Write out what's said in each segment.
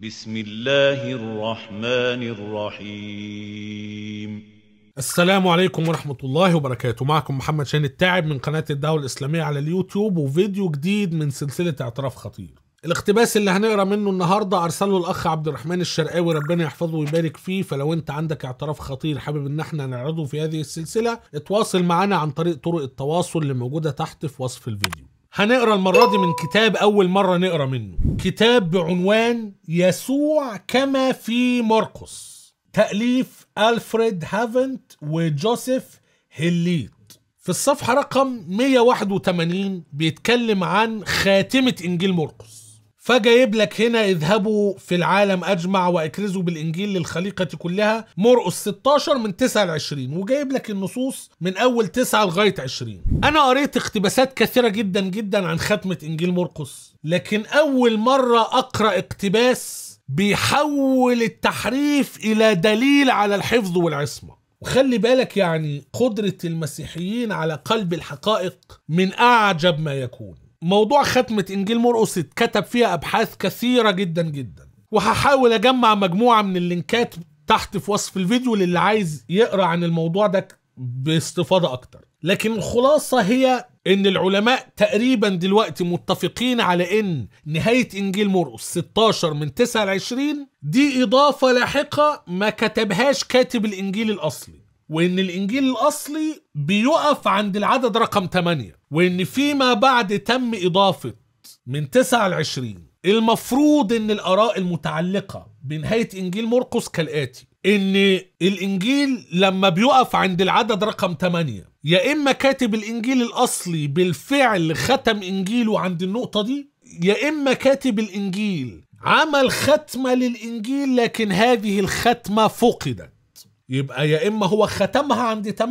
بسم الله الرحمن الرحيم. السلام عليكم ورحمة الله وبركاته. معكم محمد شاهين التاعب من قناة الدعوة الإسلامية على اليوتيوب، وفيديو جديد من سلسلة اعتراف خطير. الاقتباس اللي هنقرأ منه النهاردة أرسله الأخ عبد الرحمن الشرقاوي، ربنا يحفظه ويبارك فيه. فلو أنت عندك اعتراف خطير حابب إن احنا نعرضه في هذه السلسلة، اتواصل معنا عن طريق طرق التواصل اللي موجودة تحت في وصف الفيديو. هنقرأ المرة دي من كتاب أول مرة نقرأ منه، كتاب بعنوان يسوع كما في مرقس، تأليف ألفريد هافنت وجوزيف هيليت. في الصفحة رقم 181 بيتكلم عن خاتمة إنجيل مرقس، فجايب لك هنا اذهبوا في العالم أجمع وأكرزوا بالإنجيل للخليقة كلها، مرقس 16 من 9 ل 20، وجايب لك النصوص من أول 9 لغاية 20. أنا قريت اقتباسات كثيرة جدا جدا عن ختمة إنجيل مرقس، لكن أول مرة أقرأ اقتباس بيحول التحريف إلى دليل على الحفظ والعصمة. وخلي بالك يعني قدرة المسيحيين على قلب الحقائق من أعجب ما يكون. موضوع ختمة إنجيل مرقس اتكتب فيها أبحاث كثيرة جدا جدا، وهحاول أجمع مجموعة من اللينكات تحت في وصف الفيديو للي عايز يقرأ عن الموضوع ده باستفاضة أكتر. لكن الخلاصة هي إن العلماء تقريبا دلوقتي متفقين على إن نهاية إنجيل مرقس 16 من 9 ل 20 دي إضافة لاحقة ما كتبهاش كاتب الإنجيل الأصلي، وإن الإنجيل الأصلي بيقف عند العدد رقم 8، وإن فيما بعد تم إضافة من 9 ل 20. المفروض إن الآراء المتعلقة بنهاية إنجيل مرقس كالآتي: إن الإنجيل لما بيقف عند العدد رقم 8، يا إما كاتب الإنجيل الأصلي بالفعل ختم إنجيله عند النقطة دي، يا إما كاتب الإنجيل عمل ختمة للإنجيل لكن هذه الختمة فقدت. يبقى يا إما هو ختمها عند 8،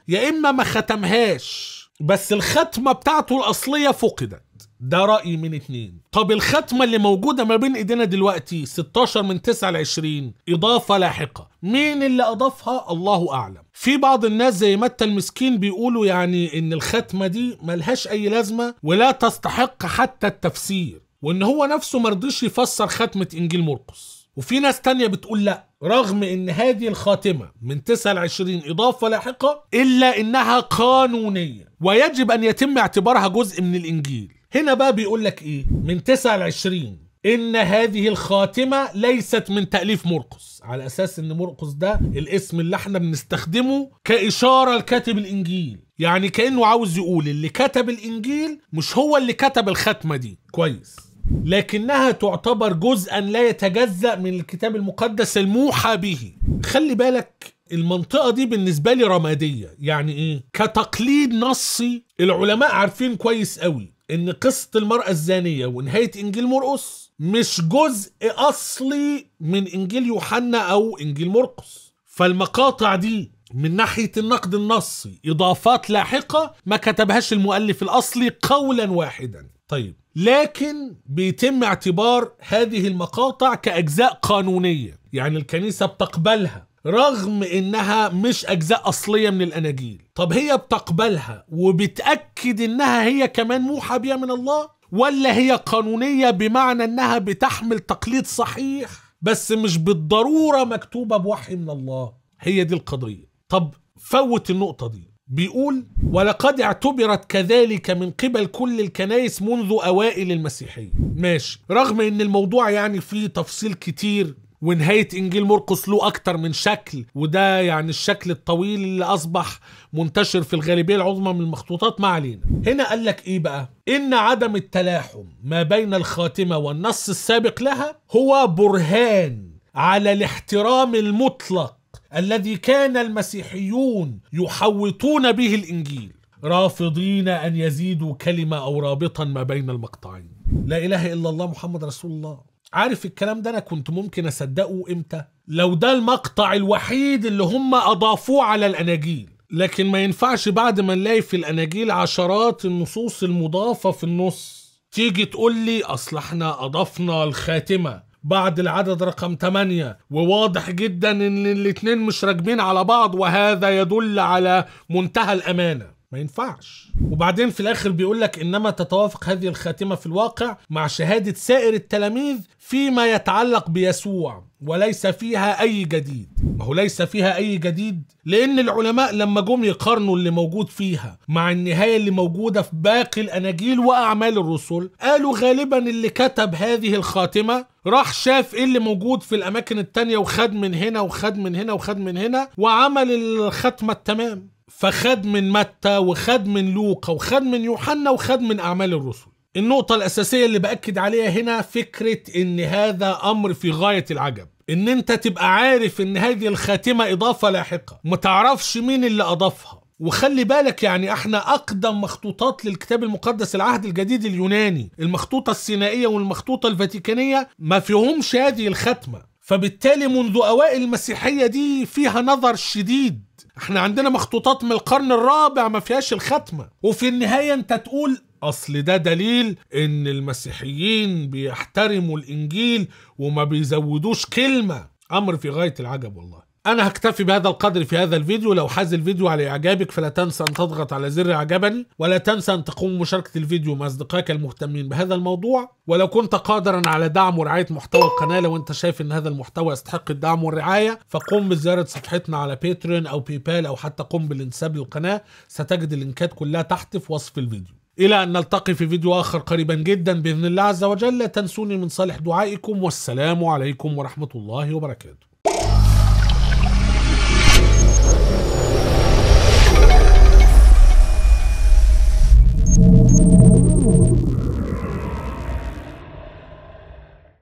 يا إما ما ختمهاش بس الختمة بتاعته الأصلية فقدت. ده رأي من 2. طب الختمة اللي موجودة ما بين إيدينا دلوقتي 16 من 9 ل 20 إضافة لاحقة، مين اللي أضافها؟ الله أعلم. في بعض الناس زي متى المسكين بيقولوا يعني إن الختمة دي ملهاش أي لازمة ولا تستحق حتى التفسير، وإن هو نفسه مرضيش يفسر ختمة إنجيل مرقس. وفي ناس تانية بتقول لا، رغم ان هذه الخاتمة من 9 ل 20 اضافة لاحقة، الا انها قانونية ويجب ان يتم اعتبارها جزء من الانجيل. هنا بقى بيقول لك ايه من 9 ل 20: ان هذه الخاتمة ليست من تأليف مرقس، على اساس ان مرقس ده الاسم اللي احنا بنستخدمه كإشارة لكاتب الانجيل، يعني كأنه عاوز يقول اللي كتب الانجيل مش هو اللي كتب الختمة دي. كويس، لكنها تعتبر جزءا لا يتجزأ من الكتاب المقدس الموحى به. خلي بالك المنطقة دي بالنسبة لي رمادية. يعني ايه؟ كتقليد نصي العلماء عارفين كويس قوي ان قصة المرأة الزانية ونهاية انجيل مرقس مش جزء اصلي من انجيل يوحنا او انجيل مرقس، فالمقاطع دي من ناحية النقد النصي إضافات لاحقة ما كتبهاش المؤلف الأصلي قولا واحدا. طيب، لكن بيتم اعتبار هذه المقاطع كأجزاء قانونية، يعني الكنيسة بتقبلها رغم إنها مش أجزاء أصلية من الأناجيل. طب هي بتقبلها وبتأكد إنها هي كمان موحى بها من الله، ولا هي قانونية بمعنى إنها بتحمل تقليد صحيح بس مش بالضرورة مكتوبة بوحي من الله؟ هي دي القضية. طب فوت النقطة دي. بيقول: ولقد اعتبرت كذلك من قبل كل الكنائس منذ أوائل المسيحية. ماشي، رغم ان الموضوع يعني فيه تفصيل كتير، ونهاية إنجيل مرقس له أكتر من شكل، وده يعني الشكل الطويل اللي أصبح منتشر في الغالبية العظمى من المخطوطات. ما علينا. هنا قال لك إيه بقى؟ إن عدم التلاحم ما بين الخاتمة والنص السابق لها هو برهان على الاحترام المطلق الذي كان المسيحيون يحوطون به الإنجيل، رافضين أن يزيدوا كلمة أو رابطا ما بين المقطعين. لا إله إلا الله محمد رسول الله. عارف الكلام ده أنا كنت ممكن أصدقه إمتى؟ لو ده المقطع الوحيد اللي هم أضافوه على الأناجيل. لكن ما ينفعش بعد ما نلاقي في الأناجيل عشرات النصوص المضافة في النص تيجي تقول لي أصل احنا أضفنا الخاتمة بعد العدد رقم 8 وواضح جدا ان الاتنين مش راكبين على بعض، وهذا يدل على منتهى الامانة. ما ينفعش. وبعدين في الاخر بيقول لك انما تتوافق هذه الخاتمة في الواقع مع شهادة سائر التلاميذ فيما يتعلق بيسوع وليس فيها اي جديد. ما هو ليس فيها اي جديد لان العلماء لما جم يقارنوا اللي موجود فيها مع النهاية اللي موجودة في باقي الاناجيل واعمال الرسل، قالوا غالبا اللي كتب هذه الخاتمة راح شاف ايه اللي موجود في الاماكن التانية وخد من هنا وخد من هنا وخد من هنا وعمل الختمة التمام. فخد من متى وخد من لوقا وخد من يوحنا وخد من اعمال الرسل. النقطة الاساسية اللي باكد عليها هنا فكرة ان هذا امر في غاية العجب، ان انت تبقى عارف ان هذه الخاتمة اضافة لاحقة متعرفش مين اللي اضافها. وخلي بالك يعني احنا اقدم مخطوطات للكتاب المقدس العهد الجديد اليوناني، المخطوطة السينائية والمخطوطة الفاتيكانية، ما فيهمش هذه الختمة. فبالتالي منذ اوائل المسيحية دي فيها نظر شديد. احنا عندنا مخطوطات من القرن الرابع ما فيهاش الختمة، وفي النهاية انت تقول اصل ده دليل ان المسيحيين بيحترموا الانجيل وما بيزودوش كلمة. امر في غاية العجب والله. انا هكتفي بهذا القدر في هذا الفيديو. لو حاز الفيديو على اعجابك فلا تنسى ان تضغط على زر اعجبني، ولا تنسى ان تقوم بمشاركة الفيديو مع اصدقائك المهتمين بهذا الموضوع. ولو كنت قادرا على دعم ورعاية محتوى القناة، لو انت شايف ان هذا المحتوى يستحق الدعم والرعاية، فقم بزيارة صفحتنا على باتريون او بايبال او حتى قم بالانتساب للقناة. ستجد اللينكات كلها تحت في وصف الفيديو. الى ان نلتقي في فيديو اخر قريبا جدا باذن الله عز وجل. لا تنسوني من صالح دعائكم، والسلام عليكم ورحمة الله وبركاته.